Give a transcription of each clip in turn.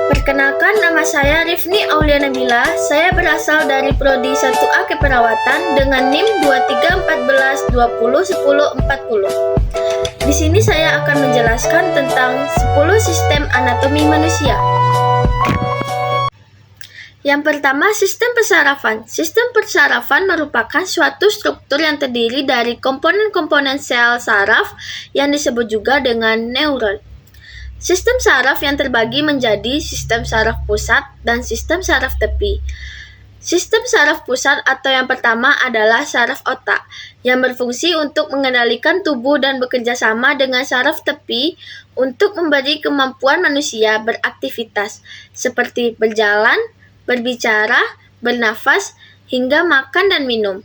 Perkenalkan, nama saya Rifni Aulia Nabila. Saya berasal dari Prodi 1A Keperawatan dengan NIM 2314201040. Di sini saya akan menjelaskan tentang 10 sistem anatomi manusia. Yang pertama, sistem persarafan. Sistem persarafan merupakan suatu struktur yang terdiri dari komponen-komponen sel saraf yang disebut juga dengan neuron. Sistem saraf yang terbagi menjadi sistem saraf pusat dan sistem saraf tepi. Sistem saraf pusat atau yang pertama adalah saraf otak, yang berfungsi untuk mengendalikan tubuh dan bekerja sama dengan saraf tepi untuk memberi kemampuan manusia beraktivitas, seperti berjalan, berbicara, bernafas, hingga makan dan minum.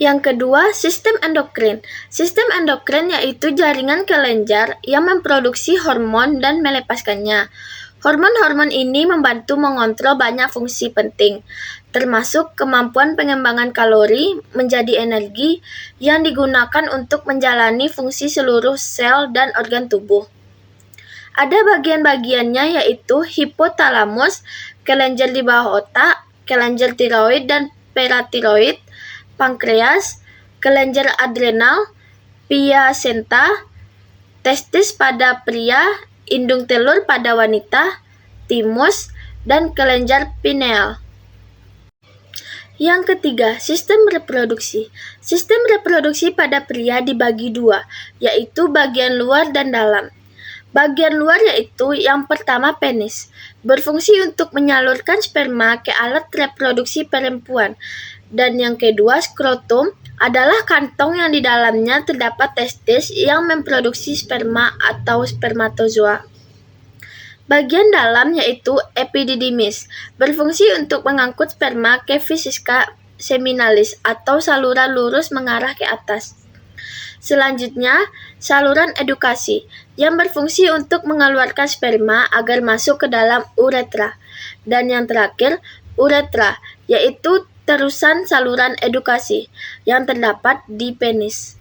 Yang kedua, sistem endokrin. Sistem endokrin yaitu jaringan kelenjar yang memproduksi hormon dan melepaskannya. Hormon-hormon ini membantu mengontrol banyak fungsi penting, termasuk kemampuan pengembangan kalori menjadi energi yang digunakan untuk menjalani fungsi seluruh sel dan organ tubuh. Ada bagian-bagiannya yaitu hipotalamus, kelenjar di bawah otak, kelenjar tiroid dan paratiroid, pankreas, kelenjar adrenal, piasenta, testis pada pria, indung telur pada wanita, timus, dan kelenjar pineal. Yang ketiga, sistem reproduksi. Sistem reproduksi pada pria dibagi dua, yaitu bagian luar dan dalam. Bagian luar yaitu yang pertama penis, berfungsi untuk menyalurkan sperma ke alat reproduksi perempuan. Dan yang kedua, skrotum, adalah kantong yang di dalamnya terdapat testis yang memproduksi sperma atau spermatozoa. Bagian dalam yaitu epididymis, berfungsi untuk mengangkut sperma ke vesika seminalis atau saluran lurus mengarah ke atas. Selanjutnya, saluran edukasi, yang berfungsi untuk mengeluarkan sperma agar masuk ke dalam uretra. Dan yang terakhir, uretra, yaitu terusan saluran edukasi yang terdapat di penis.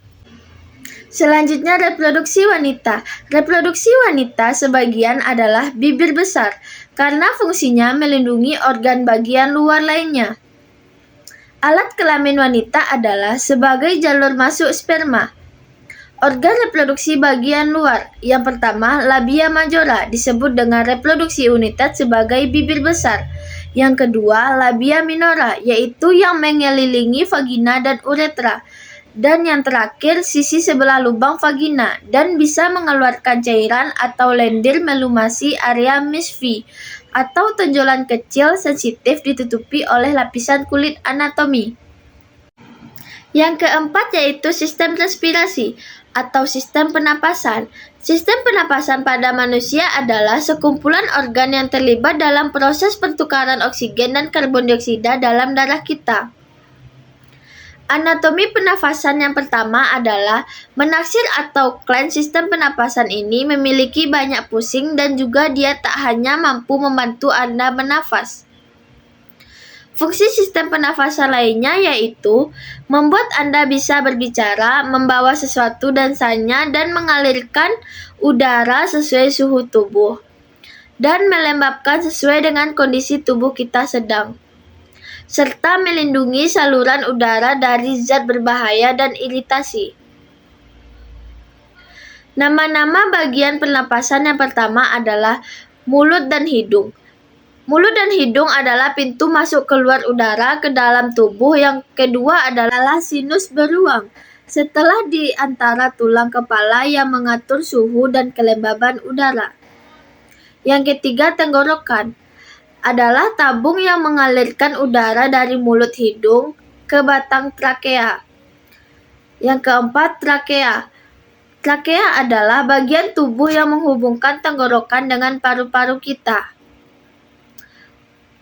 Selanjutnya, reproduksi wanita. Reproduksi wanita sebagian adalah bibir besar karena fungsinya melindungi organ bagian luar lainnya. Alat kelamin wanita adalah sebagai jalur masuk sperma. Organ reproduksi bagian luar. Yang pertama, labia majora, disebut dengan reproduksi unitas sebagai bibir besar. Yang kedua, labia minora, yaitu yang mengelilingi vagina dan uretra. Dan yang terakhir, sisi sebelah lubang vagina dan bisa mengeluarkan cairan atau lendir melumasi area misfi atau tonjolan kecil sensitif ditutupi oleh lapisan kulit anatomi. Yang keempat yaitu sistem respirasi atau sistem pernapasan. Sistem pernapasan pada manusia adalah sekumpulan organ yang terlibat dalam proses pertukaran oksigen dan karbon dioksida dalam darah kita. Anatomi pernafasan yang pertama adalah menaksir atau clean. Sistem pernapasan ini memiliki banyak pusing dan juga dia tak hanya mampu membantu Anda bernafas. Fungsi sistem pernafasan lainnya yaitu membuat Anda bisa berbicara, membawa sesuatu densanya, dan mengalirkan udara sesuai suhu tubuh, dan melembabkan sesuai dengan kondisi tubuh kita sedang, serta melindungi saluran udara dari zat berbahaya dan iritasi. Nama-nama bagian pernapasan yang pertama adalah mulut dan hidung. Mulut dan hidung adalah pintu masuk keluar udara ke dalam tubuh. Yang kedua adalah sinus beruang, setelah di antara tulang kepala yang mengatur suhu dan kelembaban udara. Yang ketiga, tenggorokan, adalah tabung yang mengalirkan udara dari mulut hidung ke batang trakea. Yang keempat, trakea. Trakea adalah bagian tubuh yang menghubungkan tenggorokan dengan paru-paru kita.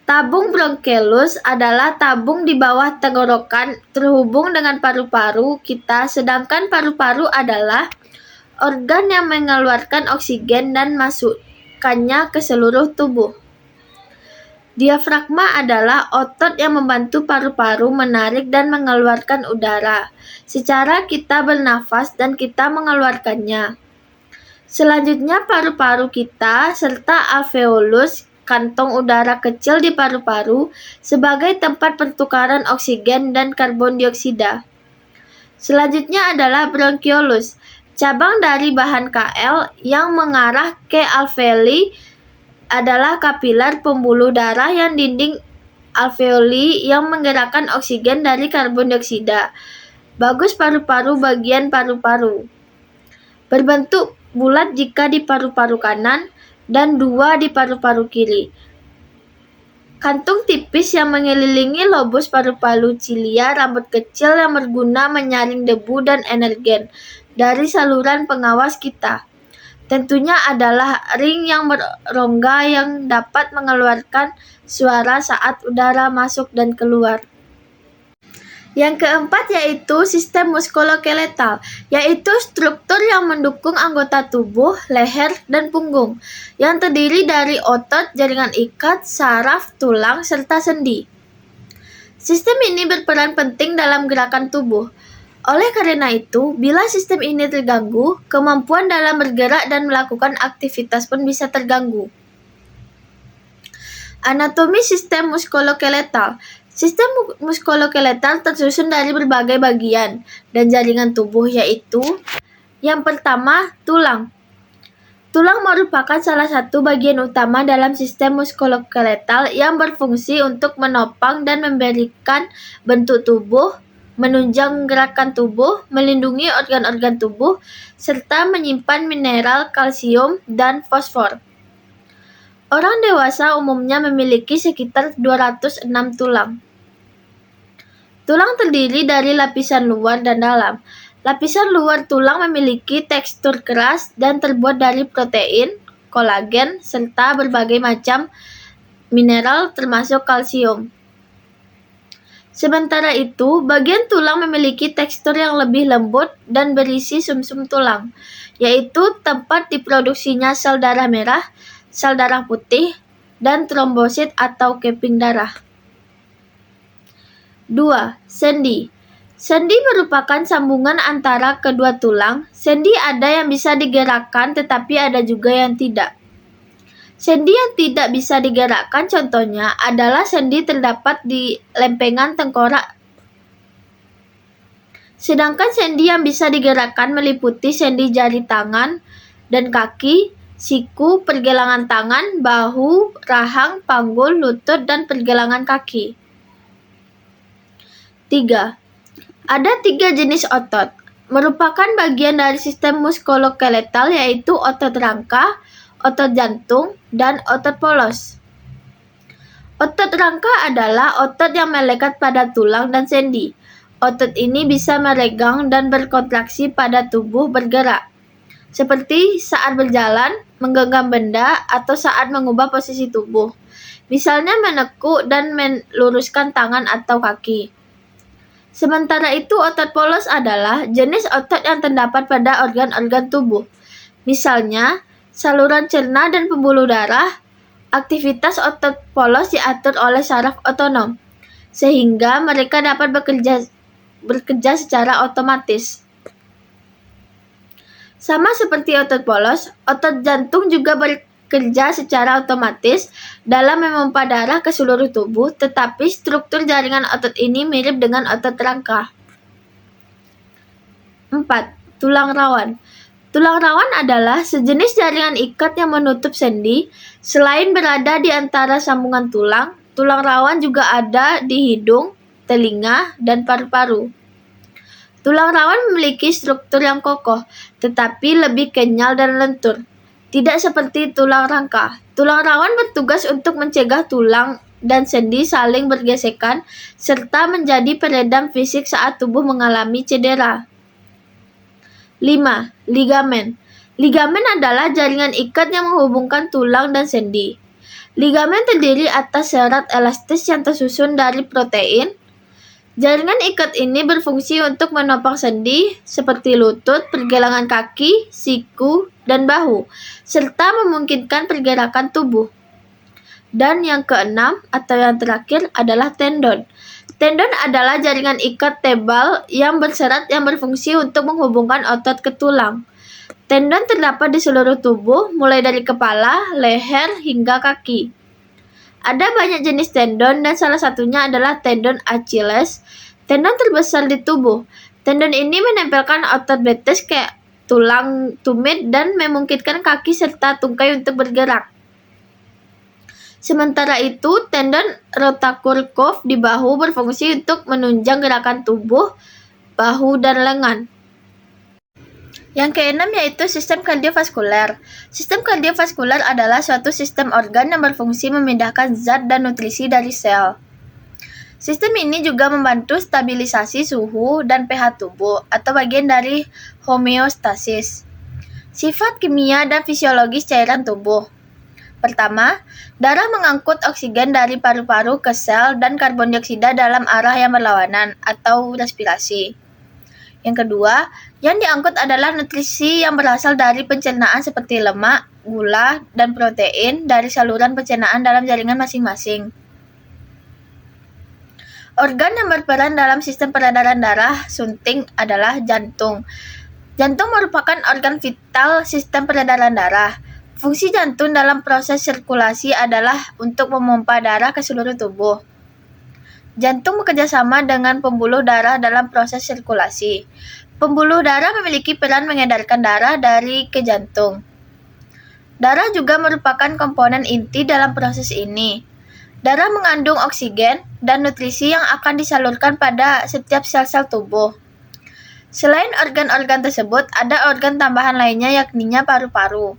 Tabung bronkelus adalah tabung di bawah tenggorokan terhubung dengan paru-paru kita, sedangkan paru-paru adalah organ yang mengeluarkan oksigen dan masukkannya ke seluruh tubuh. Diafragma adalah otot yang membantu paru-paru menarik dan mengeluarkan udara secara kita bernafas dan kita mengeluarkannya. Selanjutnya paru-paru kita serta alveolus, kantong udara kecil di paru-paru sebagai tempat pertukaran oksigen dan karbon dioksida. Selanjutnya adalah bronkiolus, cabang dari bahan Kl yang mengarah ke alveoli adalah kapiler pembuluh darah yang dinding alveoli yang menggerakkan oksigen dari karbon dioksida. Bagus paru-paru bagian paru-paru. Berbentuk bulat jika di paru-paru kanan dan 2 di paru-paru kiri. Kantung tipis yang mengelilingi lobus paru-paru cilia, rambut kecil yang berguna menyaring debu dan energen dari saluran pengawas kita. Tentunya adalah ring yang berongga yang dapat mengeluarkan suara saat udara masuk dan keluar. Yang keempat yaitu sistem muskuloskeletal, yaitu struktur yang mendukung anggota tubuh, leher, dan punggung, yang terdiri dari otot, jaringan ikat, saraf, tulang, serta sendi. Sistem ini berperan penting dalam gerakan tubuh. Oleh karena itu, bila sistem ini terganggu, kemampuan dalam bergerak dan melakukan aktivitas pun bisa terganggu. Anatomi sistem muskuloskeletal. Sistem muskuloskeletal tersusun dari berbagai bagian dan jaringan tubuh, yaitu yang pertama, tulang. Tulang merupakan salah satu bagian utama dalam sistem muskuloskeletal yang berfungsi untuk menopang dan memberikan bentuk tubuh, menunjang gerakan tubuh, melindungi organ-organ tubuh, serta menyimpan mineral kalsium dan fosfor. Orang dewasa umumnya memiliki sekitar 206 tulang. Tulang terdiri dari lapisan luar dan dalam. Lapisan luar tulang memiliki tekstur keras dan terbuat dari protein, kolagen, serta berbagai macam mineral termasuk kalsium. Sementara itu, bagian tulang memiliki tekstur yang lebih lembut dan berisi sumsum tulang, yaitu tempat diproduksinya sel darah merah, sel darah putih, dan trombosit atau keping darah. 2. Sendi. Sendi merupakan sambungan antara kedua tulang. Sendi ada yang bisa digerakkan tetapi ada juga yang tidak. Sendi yang tidak bisa digerakkan contohnya adalah sendi terdapat di lempengan tengkorak. Sedangkan sendi yang bisa digerakkan meliputi sendi jari tangan dan kaki, siku, pergelangan tangan, bahu, rahang, panggul, lutut, dan pergelangan kaki. 3. Ada 3 jenis otot, merupakan bagian dari sistem muskuloskeletal, yaitu otot rangka, otot jantung, dan otot polos. Otot rangka adalah otot yang melekat pada tulang dan sendi. Otot ini bisa meregang dan berkontraksi pada tubuh bergerak, seperti saat berjalan, menggenggam benda, atau saat mengubah posisi tubuh. Misalnya menekuk dan meluruskan tangan atau kaki. Sementara itu, otot polos adalah jenis otot yang terdapat pada organ-organ tubuh. Misalnya, saluran cerna dan pembuluh darah. Aktivitas otot polos diatur oleh saraf otonom, sehingga mereka dapat bekerja secara otomatis. Sama seperti otot polos, otot jantung juga bekerja secara otomatis dalam memompa darah ke seluruh tubuh, tetapi struktur jaringan otot ini mirip dengan otot rangka. 4. Tulang rawan. Tulang rawan adalah sejenis jaringan ikat yang menutup sendi. Selain berada di antara sambungan tulang, tulang rawan juga ada di hidung, telinga, dan paru-paru. Tulang rawan memiliki struktur yang kokoh, tetapi lebih kenyal dan lentur. Tidak seperti tulang rangka. Tulang rawan bertugas untuk mencegah tulang dan sendi saling bergesekan, serta menjadi peredam fisik saat tubuh mengalami cedera. 5. Ligamen. Ligamen adalah jaringan ikat yang menghubungkan tulang dan sendi. Ligamen terdiri atas serat elastis yang tersusun dari protein. Jaringan ikat ini berfungsi untuk menopang sendi seperti lutut, pergelangan kaki, siku, dan bahu, serta memungkinkan pergerakan tubuh. Dan yang keenam atau yang terakhir adalah tendon. Tendon adalah jaringan ikat tebal yang berserat yang berfungsi untuk menghubungkan otot ke tulang. Tendon terdapat di seluruh tubuh, mulai dari kepala, leher, hingga kaki. Ada banyak jenis tendon dan salah satunya adalah tendon Achilles, tendon terbesar di tubuh. Tendon ini menempelkan otot betis ke tulang tumit dan memungkinkan kaki serta tungkai untuk bergerak. Sementara itu, tendon rotator cuff di bahu berfungsi untuk menunjang gerakan tubuh, bahu, dan lengan. Yang keenam yaitu sistem kardiovaskuler. Sistem kardiovaskuler adalah suatu sistem organ yang berfungsi memindahkan zat dan nutrisi dari sel. Sistem ini juga membantu stabilisasi suhu dan pH tubuh atau bagian dari homeostasis. Sifat kimia dan fisiologis cairan tubuh. Pertama, darah mengangkut oksigen dari paru-paru ke sel dan karbon dioksida dalam arah yang berlawanan atau respirasi. Yang kedua, yang diangkut adalah nutrisi yang berasal dari pencernaan seperti lemak, gula, dan protein dari saluran pencernaan dalam jaringan masing-masing. Organ yang berperan dalam sistem peredaran darah sunting adalah jantung. Jantung merupakan organ vital sistem peredaran darah. Fungsi jantung dalam proses sirkulasi adalah untuk memompa darah ke seluruh tubuh. Jantung bekerja sama dengan pembuluh darah dalam proses sirkulasi. Pembuluh darah memiliki peran mengedarkan darah dari ke jantung. Darah juga merupakan komponen inti dalam proses ini. Darah mengandung oksigen dan nutrisi yang akan disalurkan pada setiap sel-sel tubuh. Selain organ-organ tersebut, ada organ tambahan lainnya yakninya paru-paru.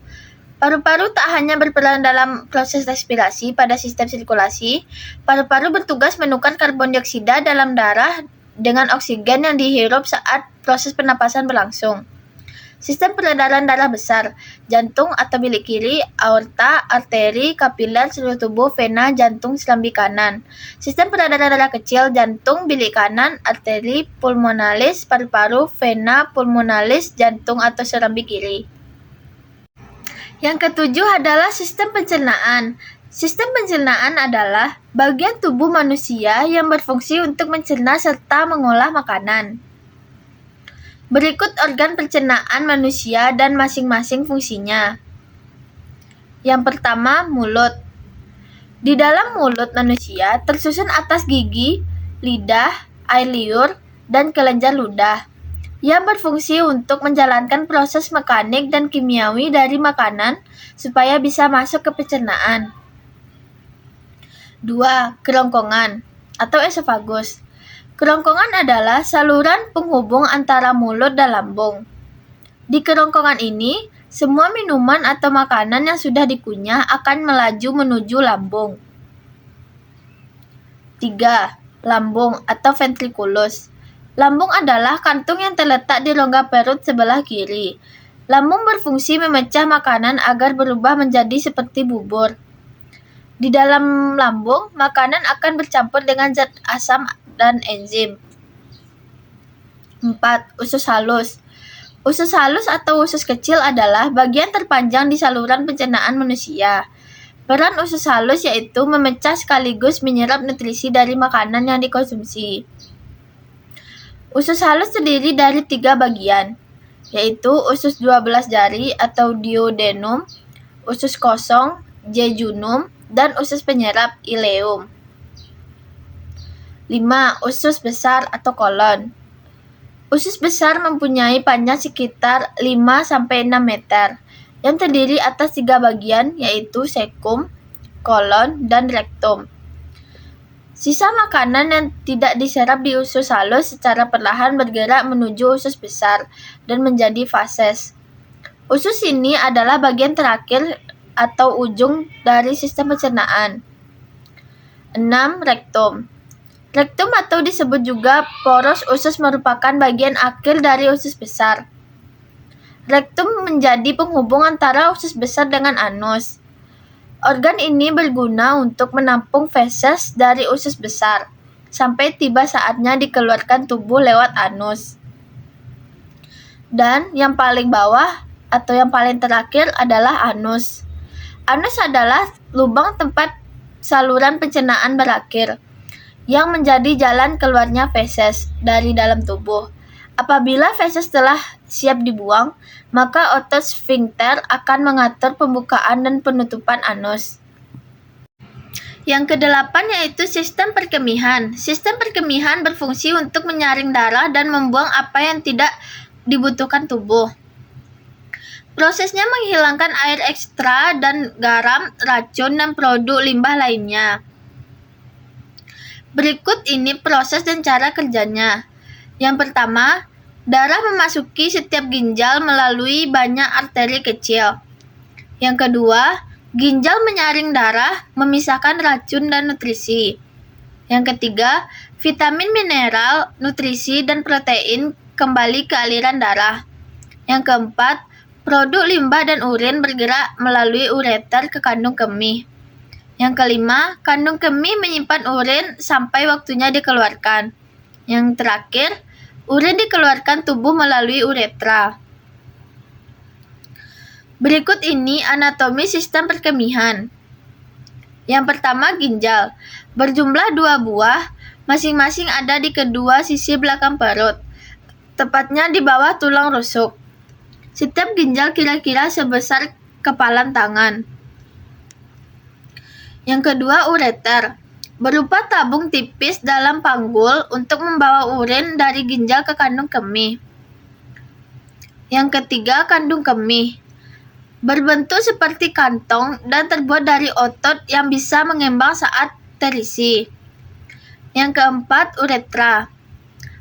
Paru-paru tak hanya berperan dalam proses respirasi pada sistem sirkulasi, paru-paru bertugas menukar karbon dioksida dalam darah dengan oksigen yang dihirup saat proses pernapasan berlangsung. Sistem peredaran darah besar, jantung atau bilik kiri, aorta, arteri, kapiler, seluruh tubuh, vena, jantung, serambi kanan. Sistem peredaran darah kecil, jantung, bilik kanan, arteri, pulmonalis, paru-paru, vena, pulmonalis, jantung atau serambi kiri. Yang ketujuh adalah sistem pencernaan. Sistem pencernaan adalah bagian tubuh manusia yang berfungsi untuk mencerna serta mengolah makanan. Berikut organ pencernaan manusia dan masing-masing fungsinya. Yang pertama, mulut. Di dalam mulut manusia tersusun atas gigi, lidah, air liur, dan kelenjar ludah yang berfungsi untuk menjalankan proses mekanik dan kimiawi dari makanan supaya bisa masuk ke pencernaan. 2. Kerongkongan atau esofagus. Kerongkongan adalah saluran penghubung antara mulut dan lambung. Di kerongkongan ini, semua minuman atau makanan yang sudah dikunyah akan melaju menuju lambung. 3. Lambung atau ventriculus. Lambung adalah kantung yang terletak di rongga perut sebelah kiri. Lambung berfungsi memecah makanan agar berubah menjadi seperti bubur. Di dalam lambung, makanan akan bercampur dengan zat asam dan enzim. 4. Usus halus. Usus halus atau usus kecil adalah bagian terpanjang di saluran pencernaan manusia. Peran usus halus yaitu memecah sekaligus menyerap nutrisi dari makanan yang dikonsumsi. Usus halus terdiri dari 3 bagian, yaitu usus 12 jari atau duodenum, usus kosong, jejunum, dan usus penyerap, ileum. 5. Usus besar atau kolon. Usus besar mempunyai panjang sekitar 5-6 meter, yang terdiri atas 3 bagian, yaitu sekum, kolon, dan rektum. Sisa makanan yang tidak diserap di usus halus secara perlahan bergerak menuju usus besar dan menjadi fases. Usus ini adalah bagian terakhir atau ujung dari sistem pencernaan. 6. Rektum. Rektum atau disebut juga poros usus merupakan bagian akhir dari usus besar. Rektum menjadi penghubung antara usus besar dengan anus. Organ ini berguna untuk menampung feses dari usus besar, sampai tiba saatnya dikeluarkan tubuh lewat anus. Dan yang paling bawah atau yang paling terakhir adalah anus. Anus adalah lubang tempat saluran pencernaan berakhir, yang menjadi jalan keluarnya feses dari dalam tubuh. Apabila feses telah siap dibuang, maka otot sfinkter akan mengatur pembukaan dan penutupan anus. Yang kedelapan yaitu sistem perkemihan. Sistem perkemihan berfungsi untuk menyaring darah dan membuang apa yang tidak dibutuhkan tubuh. Prosesnya menghilangkan air ekstra dan garam, racun, dan produk limbah lainnya. Berikut ini proses dan cara kerjanya. Yang pertama, darah memasuki setiap ginjal melalui banyak arteri kecil. Yang kedua, ginjal menyaring darah, memisahkan racun dan nutrisi. Yang ketiga, vitamin, mineral, nutrisi, dan protein kembali ke aliran darah. Yang keempat, produk limbah dan urin bergerak melalui ureter ke kandung kemih. Yang kelima, kandung kemih menyimpan urin sampai waktunya dikeluarkan. Yang terakhir, urin dikeluarkan tubuh melalui uretra. Berikut ini anatomi sistem perkemihan. Yang pertama, ginjal. Berjumlah 2 buah, masing-masing ada di kedua sisi belakang perut, tepatnya di bawah tulang rusuk. Setiap ginjal kira-kira sebesar kepalan tangan. Yang kedua, ureter. Berupa tabung tipis dalam panggul untuk membawa urin dari ginjal ke kandung kemih. Yang ketiga, kandung kemih. Berbentuk seperti kantong dan terbuat dari otot yang bisa mengembang saat terisi. Yang keempat, uretra.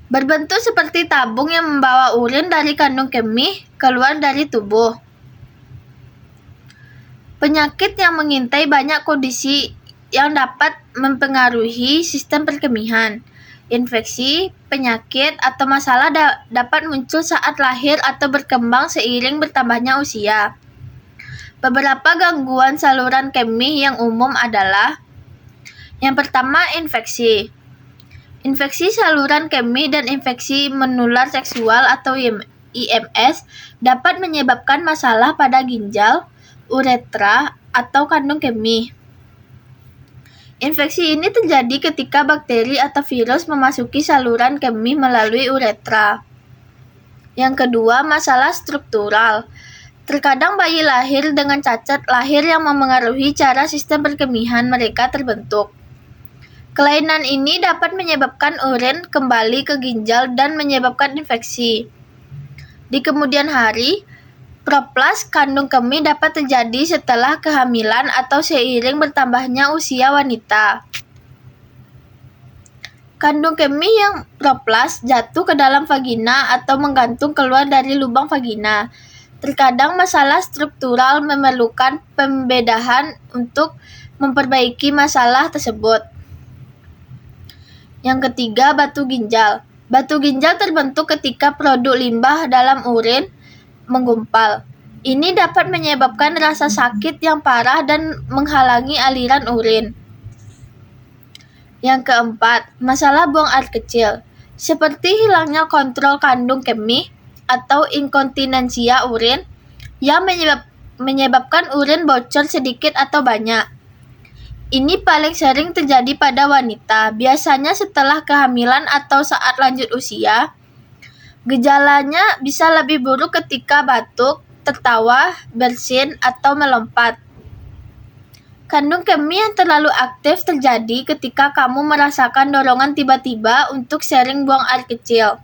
Berbentuk seperti tabung yang membawa urin dari kandung kemih keluar dari tubuh. Penyakit yang mengintai banyak kondisi yang dapat mempengaruhi sistem perkemihan. Infeksi, penyakit, atau masalah dapat muncul saat lahir atau berkembang seiring bertambahnya usia. Beberapa gangguan saluran kemih yang umum adalah: yang pertama, infeksi. Infeksi saluran kemih dan infeksi menular seksual atau IMS dapat menyebabkan masalah pada ginjal, uretra, atau kandung kemih. Infeksi ini terjadi ketika bakteri atau virus memasuki saluran kemih melalui uretra. Yang kedua, masalah struktural. Terkadang bayi lahir dengan cacat lahir yang memengaruhi cara sistem perkemihan mereka terbentuk. Kelainan ini dapat menyebabkan urin kembali ke ginjal dan menyebabkan infeksi. Di kemudian hari, proplas kandung kemih dapat terjadi setelah kehamilan atau seiring bertambahnya usia wanita. Kandung kemih yang proplas jatuh ke dalam vagina atau menggantung keluar dari lubang vagina. Terkadang masalah struktural memerlukan pembedahan untuk memperbaiki masalah tersebut. Yang ketiga, batu ginjal. Batu ginjal terbentuk ketika produk limbah dalam urin menggumpal. Ini dapat menyebabkan rasa sakit yang parah dan menghalangi aliran urin. Yang keempat, masalah buang air kecil. Seperti hilangnya kontrol kandung kemih atau inkontinensia urin yang menyebabkan urin bocor sedikit atau banyak. Ini paling sering terjadi pada wanita, biasanya setelah kehamilan atau saat lanjut usia. Gejalanya bisa lebih buruk ketika batuk, tertawa, bersin, atau melompat. Kandung kemih yang terlalu aktif terjadi ketika kamu merasakan dorongan tiba-tiba untuk sering buang air kecil.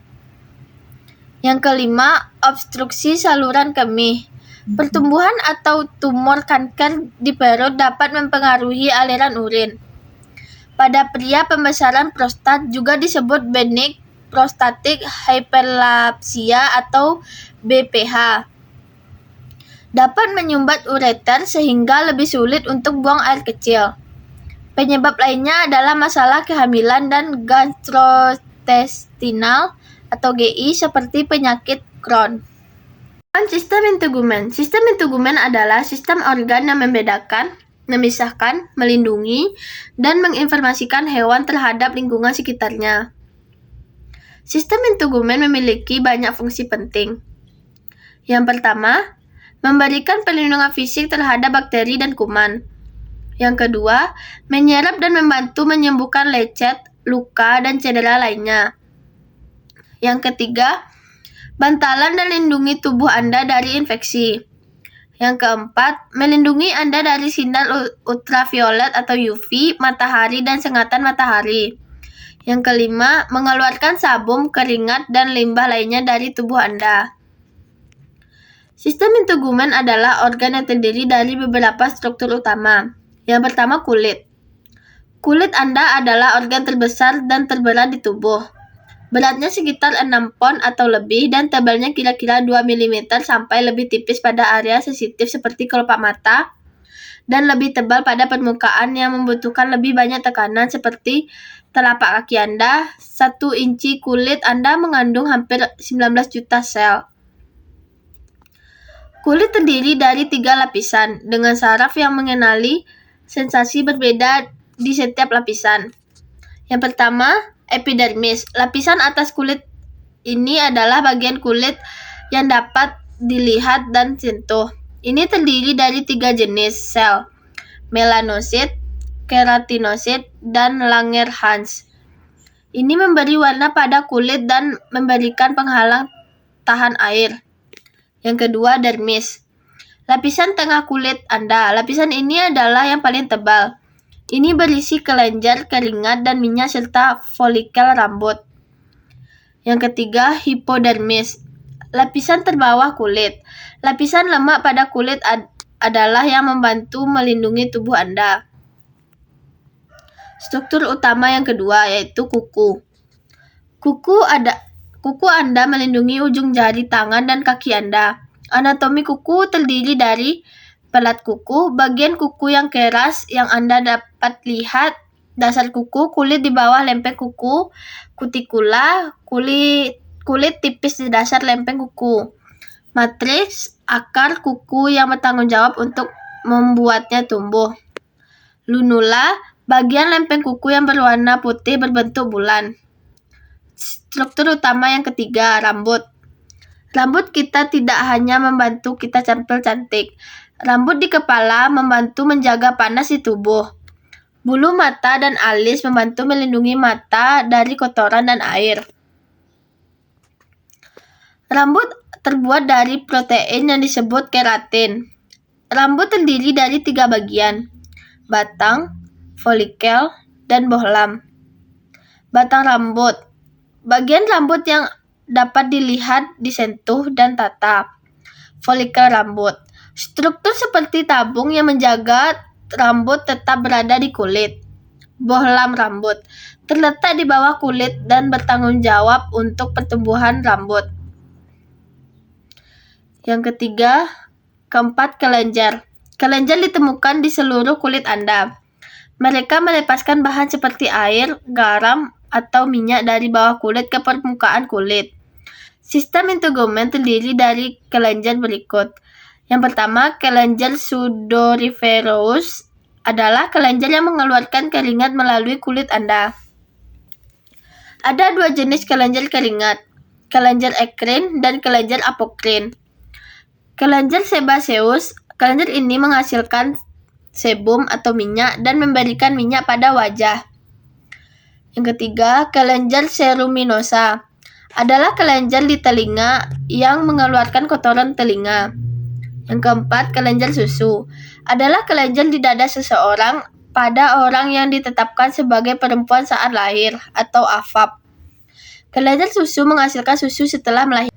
Yang kelima, obstruksi saluran kemih. Pertumbuhan atau tumor kanker di perut dapat mempengaruhi aliran urin. Pada pria, pembesaran prostat juga disebut benign prostatic hyperplasia atau BPH. Dapat menyumbat ureter sehingga lebih sulit untuk buang air kecil. Penyebab lainnya adalah masalah kehamilan dan gastrointestinal atau GI seperti penyakit Crohn. Sistem integumen. Sistem integumen adalah sistem organ yang membedakan, memisahkan, melindungi, dan menginformasikan hewan terhadap lingkungan sekitarnya. Sistem integumen memiliki banyak fungsi penting. Yang pertama, memberikan perlindungan fisik terhadap bakteri dan kuman. Yang kedua, menyerap dan membantu menyembuhkan lecet, luka, dan cedera lainnya. Yang ketiga, Bantalan dan lindungi tubuh Anda dari infeksi. Yang keempat, melindungi Anda dari sinar ultraviolet atau UV, matahari, dan sengatan matahari. Yang kelima, mengeluarkan sabun, keringat, dan limbah lainnya dari tubuh Anda. Sistem integumen adalah organ yang terdiri dari beberapa struktur utama. Yang pertama, kulit. Kulit Anda adalah organ terbesar dan terberat di tubuh. Beratnya sekitar 6 pon atau lebih dan tebalnya kira-kira 2 mm sampai lebih tipis pada area sensitif seperti kelopak mata dan lebih tebal pada permukaan yang membutuhkan lebih banyak tekanan seperti telapak kaki Anda. 1 inci kulit Anda mengandung hampir 19 juta sel. Kulit terdiri dari 3 lapisan dengan saraf yang mengenali sensasi berbeda di setiap lapisan. Yang pertama, epidermis. Lapisan atas kulit ini adalah bagian kulit yang dapat dilihat dan sentuh. Ini terdiri dari 3 jenis sel, melanosit, keratinosit, dan Langerhans. Ini memberi warna pada kulit dan memberikan penghalang tahan air. Yang kedua, dermis. Lapisan tengah kulit Anda. Lapisan ini adalah yang paling tebal. Ini berisi kelenjar, keringat, dan minyak serta folikel rambut. Yang ketiga, hipodermis. Lapisan terbawah kulit. Lapisan lemak pada kulit adalah yang membantu melindungi tubuh Anda. Struktur utama yang kedua yaitu kuku. Kuku Anda melindungi ujung jari tangan dan kaki Anda. Anatomi kuku terdiri dari pelat kuku, bagian kuku yang keras yang Anda dapat lihat, dasar kuku, kulit di bawah lempeng kuku, kutikula, kulit tipis di dasar lempeng kuku, matriks, akar kuku yang bertanggung jawab untuk membuatnya tumbuh, lunula, bagian lempeng kuku yang berwarna putih berbentuk bulan. Struktur utama yang ketiga, rambut. Rambut kita tidak hanya membantu kita tampil cantik. Rambut di kepala membantu menjaga panas di tubuh. Bulu mata dan alis membantu melindungi mata dari kotoran dan air. Rambut terbuat dari protein yang disebut keratin. Rambut terdiri dari 3 bagian, batang, folikel, dan bohlam. Batang rambut. Bagian rambut yang dapat dilihat, disentuh, dan tatap. Folikel rambut. Struktur seperti tabung yang menjaga rambut tetap berada di kulit. Bohlam rambut. Terletak di bawah kulit dan bertanggung jawab untuk pertumbuhan rambut. Yang keempat, kelenjar. Kelenjar ditemukan di seluruh kulit Anda. Mereka melepaskan bahan seperti air, garam, atau minyak dari bawah kulit ke permukaan kulit. Sistem integumen terdiri dari kelenjar berikut. Yang pertama, kelenjar sudoriferous adalah kelenjar yang mengeluarkan keringat melalui kulit Anda. Ada 2 jenis kelenjar keringat, kelenjar ekrin dan kelenjar apokrin. Kelenjar sebaceous, kelenjar ini menghasilkan sebum atau minyak dan memberikan minyak pada wajah. Yang ketiga, kelenjar ceruminosa adalah kelenjar di telinga yang mengeluarkan kotoran telinga. Yang keempat, kelenjar susu adalah kelenjar di dada seseorang pada orang yang ditetapkan sebagai perempuan saat lahir atau AFAP. Kelenjar susu menghasilkan susu setelah melahirkan.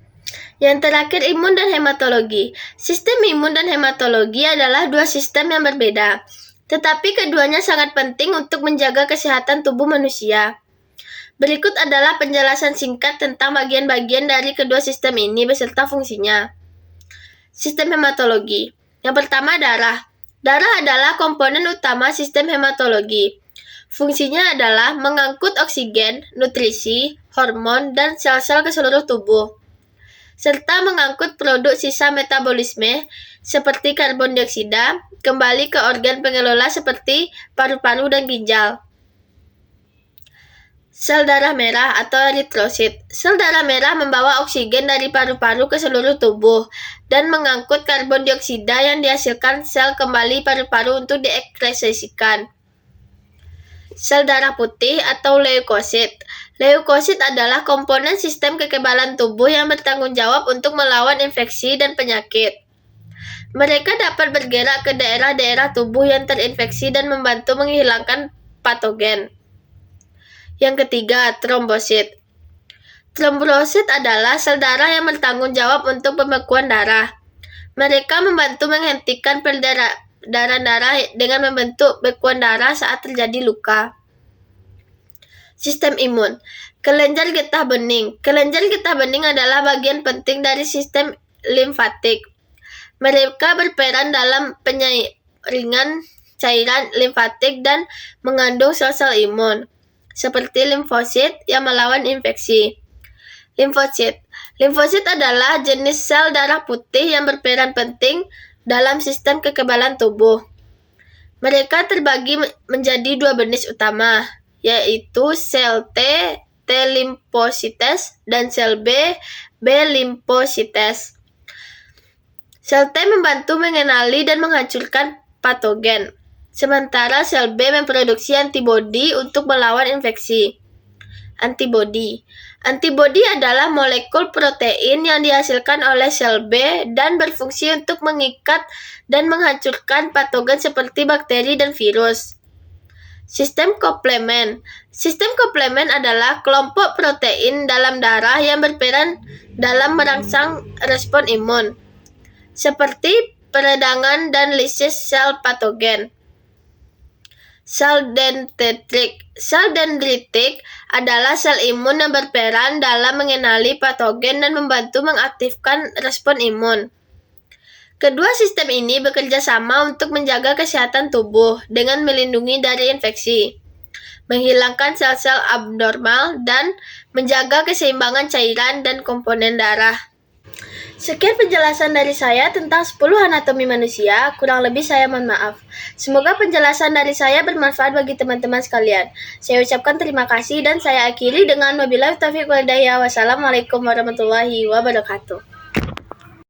Yang terakhir, imun dan hematologi. Sistem imun dan hematologi adalah 2 sistem yang berbeda, tetapi keduanya sangat penting untuk menjaga kesehatan tubuh manusia. Berikut adalah penjelasan singkat tentang bagian-bagian dari kedua sistem ini beserta fungsinya. Sistem hematologi. Yang pertama, darah. Darah adalah komponen utama sistem hematologi. Fungsinya adalah mengangkut oksigen, nutrisi, hormon, dan sel-sel ke seluruh tubuh, serta mengangkut produk sisa metabolisme seperti karbon dioksida kembali ke organ pengelola seperti paru-paru dan ginjal. Sel darah merah atau eritrosit. Sel darah merah membawa oksigen dari paru-paru ke seluruh tubuh dan mengangkut karbon dioksida yang dihasilkan sel kembali paru-paru untuk diekskresikan. Sel darah putih atau leukosit. Leukosit adalah komponen sistem kekebalan tubuh yang bertanggung jawab untuk melawan infeksi dan penyakit. Mereka dapat bergerak ke daerah-daerah tubuh yang terinfeksi dan membantu menghilangkan patogen. Yang ketiga, trombosit. Trombosit adalah sel darah yang bertanggung jawab untuk pembekuan darah. Mereka membantu menghentikan peredaran darah dengan membentuk bekuan darah saat terjadi luka. Sistem imun. Kelenjar getah bening. Kelenjar getah bening adalah bagian penting dari sistem limfatik. Mereka berperan dalam penyaringan cairan limfatik dan mengandung sel-sel imun, seperti limfosit yang melawan infeksi. Limfosit. Limfosit adalah jenis sel darah putih yang berperan penting dalam sistem kekebalan tubuh. Mereka terbagi menjadi dua jenis utama, yaitu sel T limfosites, dan sel B limfosites. Sel T membantu mengenali dan menghancurkan patogen, sementara sel B memproduksi antibodi untuk melawan infeksi. Antibodi adalah molekul protein yang dihasilkan oleh sel B dan berfungsi untuk mengikat dan menghancurkan patogen seperti bakteri dan virus. Sistem komplement. Sistem komplement adalah kelompok protein dalam darah yang berperan dalam merangsang respon imun, seperti peredangan dan lisis sel patogen. Sel dendritik. Sel dendritik adalah sel imun yang berperan dalam mengenali patogen dan membantu mengaktifkan respon imun. Kedua sistem ini bekerja sama untuk menjaga kesehatan tubuh dengan melindungi dari infeksi, menghilangkan sel-sel abnormal, dan menjaga keseimbangan cairan dan komponen darah. Sekian penjelasan dari saya tentang 10 anatomi manusia, kurang lebih saya mohon maaf. Semoga penjelasan dari saya bermanfaat bagi teman-teman sekalian. Saya ucapkan terima kasih dan saya akhiri dengan wabillahi taufiq wal hidayah. Wassalamualaikum warahmatullahi wabarakatuh.